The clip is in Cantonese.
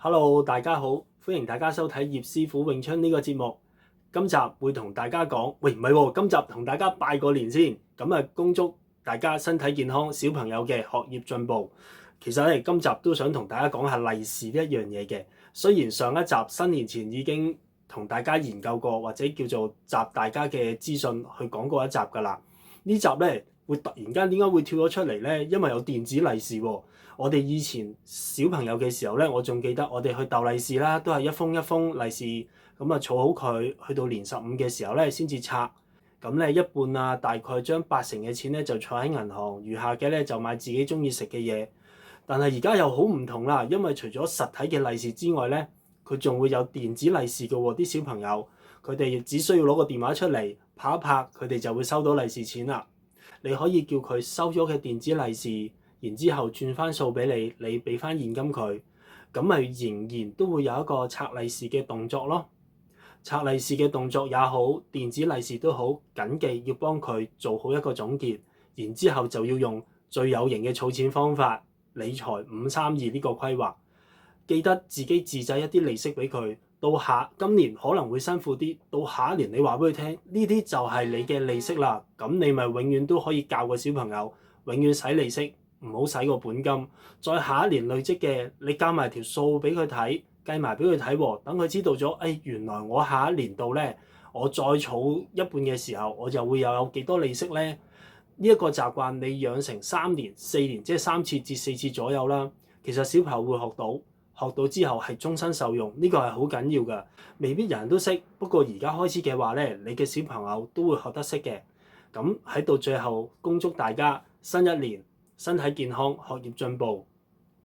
Hello，大家好，歡迎大家收睇葉師傅詠春呢個節目。今集會同大家講，喂唔係喎，今集同大家拜個年先。咁啊，恭祝大家身體健康，小朋友嘅學業進步。其實咧，今集都想同大家講下利是呢一樣嘢嘅。雖然上一集新年前已經同大家研究過，或者叫做集大家嘅資訊去講過一集㗎啦。呢集咧會突然間點解會跳咗出嚟咧？因為有電子利是喎。我哋以前小朋友嘅時候咧，我仲記得我哋去逗利是啦，都係一封一封利是咁啊，儲好佢，去到年15嘅時候咧先至拆。咁咧一半啊，大概將80%嘅錢咧就儲喺銀行，餘下嘅咧就買自己中意食嘅嘢。但係而家又好唔同啦，因為除咗實體嘅利是之外咧，佢仲會有電子利是嘅喎。啲小朋友佢哋只需要攞個電話出嚟拍一拍，佢哋就會收到利是錢啦。你可以叫佢收咗嘅電子利是，然之後轉翻數俾你，你俾翻現金佢，咁咪仍然都會有一個拆利是嘅動作咯。拆利是嘅動作也好，電子利是都好，緊記要幫佢做好一個總結，然之後就要用最有型嘅儲錢方法，理財532呢個規劃，記得自己自製一啲利息俾佢。到今年可能會辛苦啲，到下一年你話俾佢聽，呢啲就係你嘅利息啦，咁你咪永遠都可以教個小朋友，永遠使利息，唔好使個本金。再下一年累積嘅，你加埋條數俾佢睇，計埋俾佢睇喎，等佢知道咗，原來我下一年度咧，我再儲一半嘅時候，我就會有幾多利息咧。呢一個習慣你養成3年、4年，即係3次至4次左右啦。其實小朋友會學到之後係終身受用，呢個係好緊要㗎。未必人人都識，不過而家開始嘅話咧，你嘅小朋友都會學得識嘅。咁喺到最後，恭祝大家新一年身體健康，學業進步。